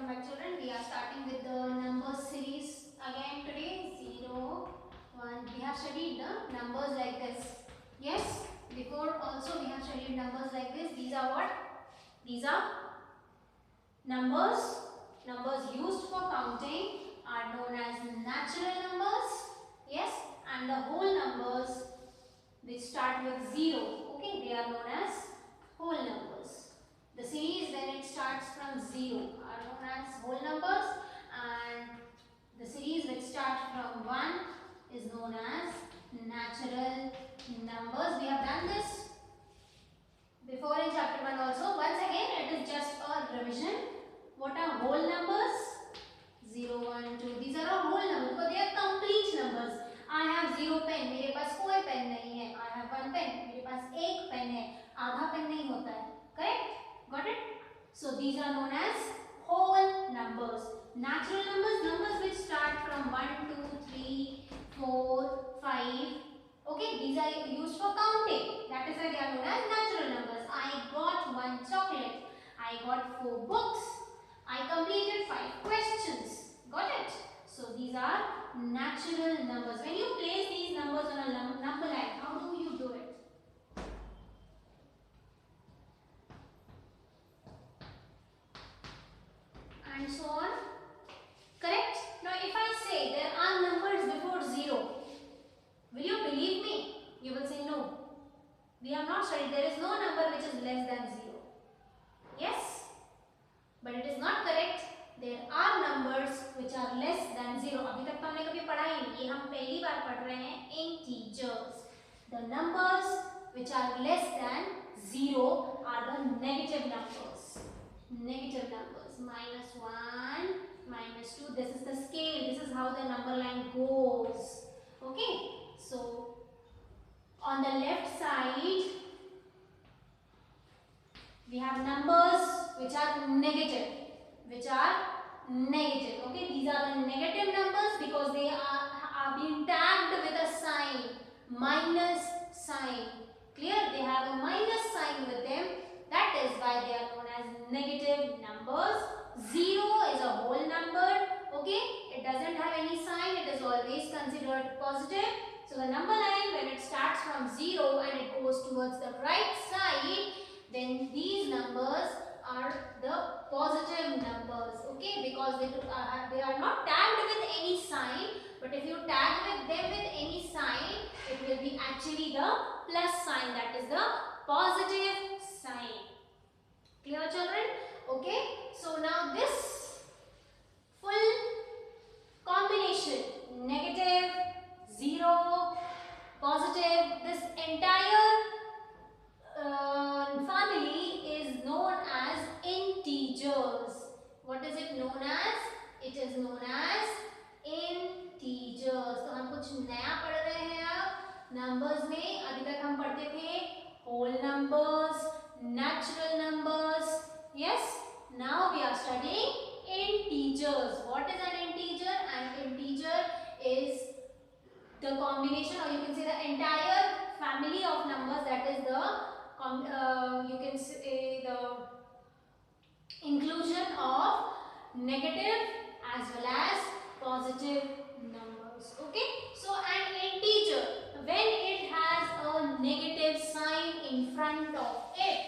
back children. We are starting with the number series again today. 0, 1. We have studied the numbers like this. Yes, before also we have studied numbers like this. These are what? These are numbers. Numbers used for counting are known as natural numbers. Yes, and the whole numbers which start with 0. Okay, they are known as whole numbers. The series when it starts from 0 are known as whole numbers, and the series which starts from 1 is known as natural numbers. We have done this before in chapter 1 also. Once again, it is just a revision. What are whole numbers? 0, 1, 2. These are all whole numbers because they are complete numbers. I have 0 pen, मेरे पास कोई pen नहीं है. I have 1 pen, मेरे पास एक pen है. आधा pen नहीं होता है. Correct? Got it? So these are known as whole numbers. Natural numbers, numbers which start from 1, 2, 3, 4, 5. Okay, these are used for counting. That is why they are known as natural numbers. I got 1 chocolate. I got 4 books. I completed 5 questions. Got it? So these are natural numbers. When you place these numbers on a number line, how do you do it? And so on. Correct? Now if I say there are numbers before 0, will you believe me? You will say no. We have not studied. There is no number which is less than 0. Yes? But it is not correct. There are numbers which are less than 0. अभी तक तो हमने कभी पढ़ा ही नहीं. ये हम पहली बार पढ़ रहे हैं. Integers. The numbers which are less than 0 are the negative numbers. Negative numbers. -1, -2. This is the scale. This is how the number line goes. Okay. So on the left side we have numbers which are negative. Okay, these are the negative numbers because they are being tagged with a sign, minus sign. Clear? They have a minus sign with them. That is why they are known as negative numbers. 0 is a whole number. Okay, it doesn't have any sign. It is always considered positive. So the number line when it starts from 0 and it goes towards the right side, then these numbers are the positive numbers. Okay, because they are not tagged with any sign, but if you tag with them with any sign, it will be actually the plus sign, that is the positive sign. Clear children? Okay, so now this full combination, negative, 0, positive, this entire family is known as integers. What is it known as? It is known as integers. तो हम कुछ नया पढ़ रहे हैं अब numbers में. अभी तक हम पढ़ते थे whole numbers, natural numbers. Yes. Now we are studying integers. What is an integer? An integer is the combination, or you can say the entire family of numbers. That is the you can say the inclusion of negative as well as positive numbers. Okay, so an integer, when it has a negative sign in front of it,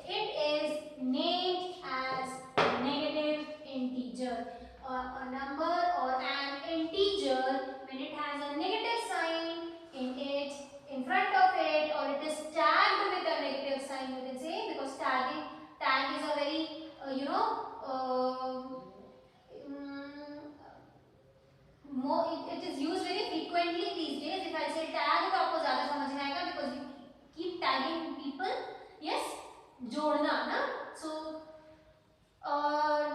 it is named as negative integer. A number or an integer, when it has a negative sign in front of it, or it is tagged with a negative sign, you can say, because tag is a very it is used very frequently these days. If I say tag, तो आपको ज़्यादा समझ में आएगा because you keep tagging people. Yes, जोड़ना ना. So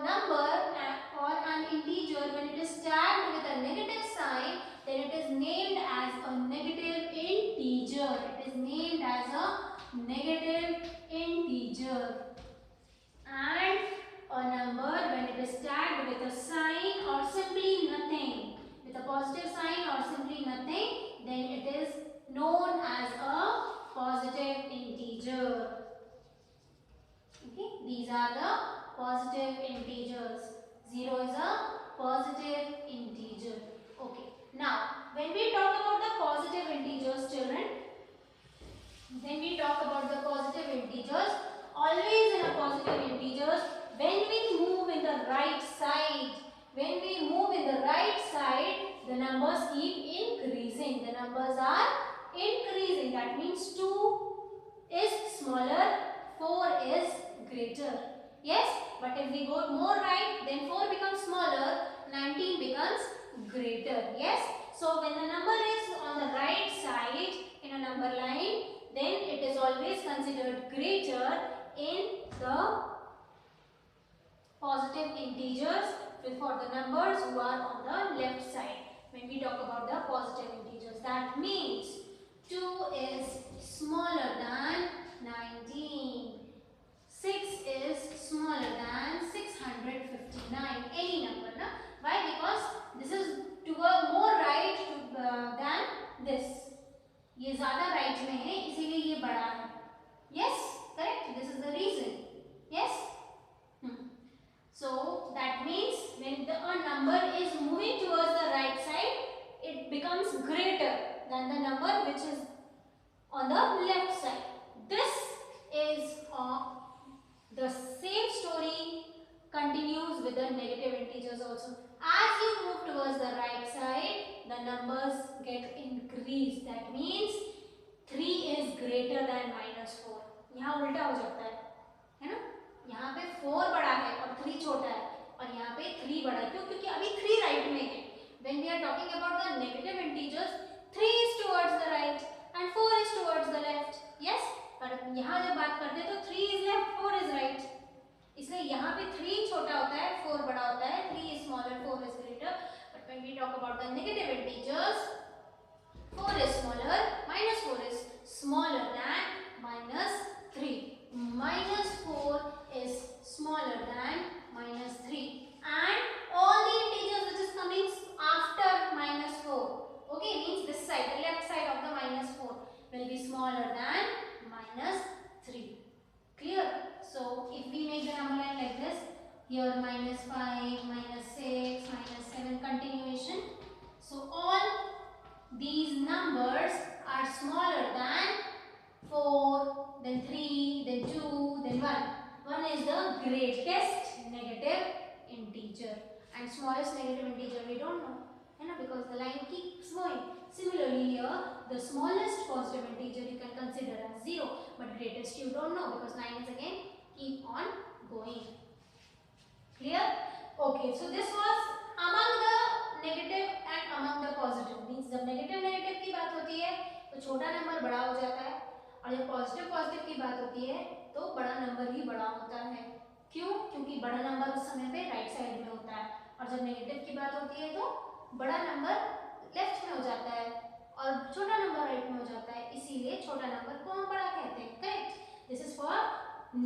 number or an integer, when it is tagged with a negative sign, then it is named as a negative integer. It is named as a negative integer. And a number, when it is tagged with a sign or simply nothing, with a positive sign or simply nothing, then it is known as a positive integer. numbers are increasing. That means 2 is smaller, 4 is greater. Yes, but if we go more right, then 4 becomes smaller, 19 becomes greater. Yes, so when the number is on the right side in a number line, then it is always considered greater in the positive integers for the numbers who are on the left side. When we talk about the positive integers, that means 2 is smaller than 19. 6 is smaller than 659. Any number, na? Why? Because this is to a more right than this. ये ज़्यादा right में है, इसीलिए ये बड़ा है. Yes, correct. This is the reason. Yes. So that means when a number is moving towards the right side, it becomes greater than the number which is on the left side. This is the same story continues with the negative integers also. As you move towards the right side, the numbers get increased. That means 3 is greater than -4. यहाँ उल्टा हो जाता है ना? यहाँ पे 4 बड़ा है और 3 छोटा है, और यहाँ पे 3 बड़ा है. क्यों? क्योंकि अभी 3 राइट में है. When we are talking about the negative integers, 3 is towards the right and 4 is towards the left. Yes, पर यहाँ जब बात करते हैं तो 3 is left, 4 is right. इसलिए यहाँ पे 3 छोटा होता है, 4 बड़ा होता है. 3 is smaller, 4 is greater. But when we talk about the negative integers, 4 is smaller, -4 is smaller than -3. -4 is smaller than -3, and all the integers which is coming after -4, okay, means this side, the left side of the -4 will be smaller than -3. Clear? So if we make the number line like this, here -5, -6, -7, continuation. So all these numbers are smaller than 4, then 3, then 2, then 1. 1 is the greatest negative integer, and smallest negative integer we don't know, because the line keeps going. Similarly here, the smallest positive integer you can consider as 0, but greatest you don't know, because line is again keep on going. Clear? Okay, so this was among the negative and among the positive. Means जब negative की बात होती है तो छोटा number बड़ा हो जाता है, और जब पॉजिटिव की बात होती है तो बड़ा नंबर ही बड़ा होता है. क्यों? क्योंकि बड़ा नंबर उस समय पे राइट साइड में होता है, और जब नेगेटिव की बात होती है तो बड़ा नंबर लेफ्ट में हो जाता है और छोटा नंबर राइट में हो जाता है. इसीलिए छोटा नंबर को हम बड़ा कहते हैं. Correct? This is for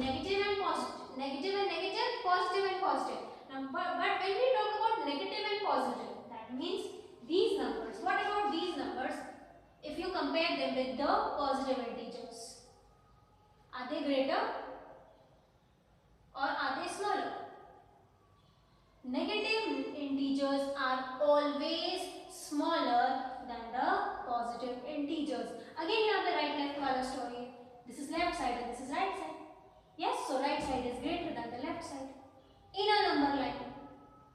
negative and positive, negative, positive and positive. But when we talk about negative and positive, that means these numbers. What about these numbers? If you compare them with the positive integers, are they greater or are they smaller? Negative integers are always smaller than the positive integers. Again यहाँ पे right left वाला story. This is left side and this is right side. Yes, so right side is greater than the left side in a number line.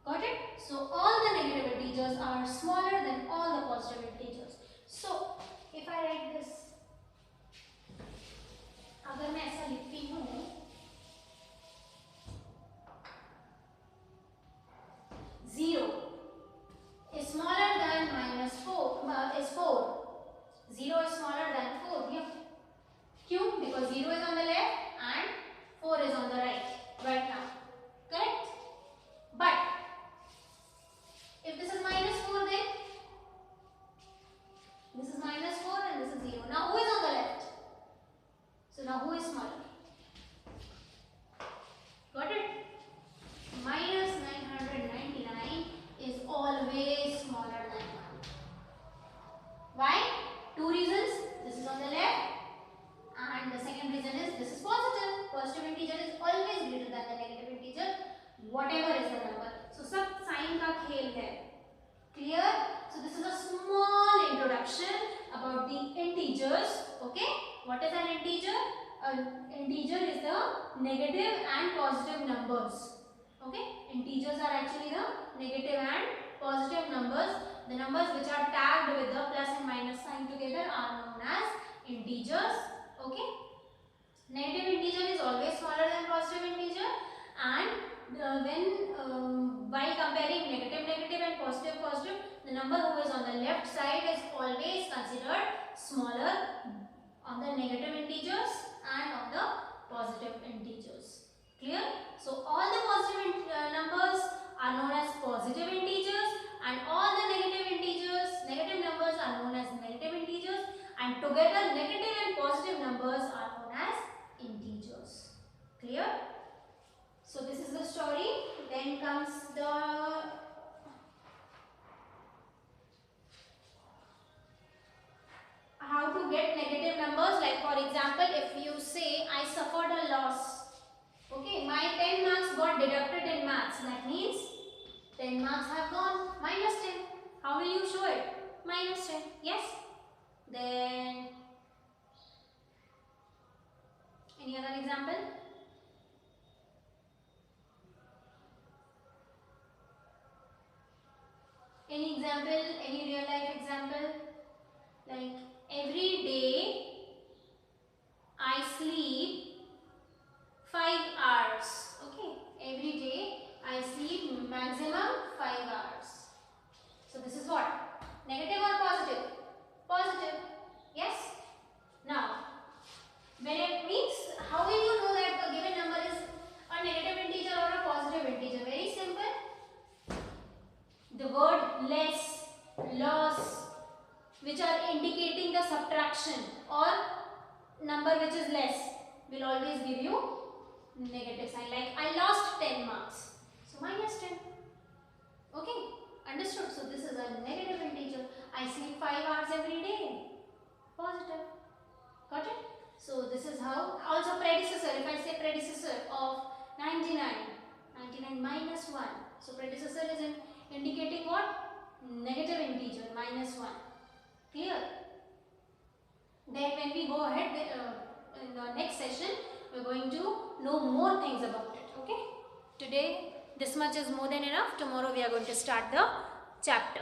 Got it? So all the negative integers are smaller than all the positive integers. So if I write this, अगर मैं ऐसा लिखती हूँ, 0 is smaller than -4 is 4. 0 is smaller than 4. Yeah. क्यों? Because 0 is on the left and 4 is on the right now. Correct? But if this is -4, then this is -4 and this is 0. Now who is on the left? So now who is smaller? Got it? -999 is always smaller than 1. Why? 2 reasons. This is on the left, and the second reason is this is positive. Positive integer is always greater than the negative integer, whatever is the number. So सब sign का खेल है. Clear? So this is a small introduction about the integers. Okay? What is an integer? An integer is the negative and positive numbers. Okay? Integers are actually the negative and positive numbers the numbers which are tagged with the plus and minus sign together are known as integers. Okay. Negative integer is always smaller than positive integer, and while comparing negative and positive the number who is on the left side is always considered smaller on the negative integers and on the positive integers. Clear? So all the positive numbers are known as positive integers, and all the negative numbers are known as negative integers, and together negative and positive numbers are known as integers. Clear? So this is the story. Then comes the how to get negative numbers. Like for example, if you say I suffered a loss. Okay, my 10 marks got deducted in maths. That means 10 marks have gone minus 10. How will you show it? Minus 10. Yes. Then any other example? Any example? Any real life example? Like every day I sleep 5 hours. Okay. Every day I sleep maximum 5 hours. So this is what? Negative or positive? Positive. Yes. Now, when it means, how will you know that the given number is a negative integer or a positive integer? Very simple. The word less, loss, which are indicating the subtraction or number which is less, will always give you negative sign. Like I lost 10 marks, so minus 10. Okay, understood? So this is a negative integer. I sleep 5 hours every day. Positive. Got it? So this is how. Also predecessor, if I say predecessor of 99, 99 minus 1. So predecessor is indicating what? Negative integer, minus 1. Clear? Then when we go ahead in the next session, we are going to know more things about it. Okay? Today this much is more than enough. Tomorrow we are going to start the chapter.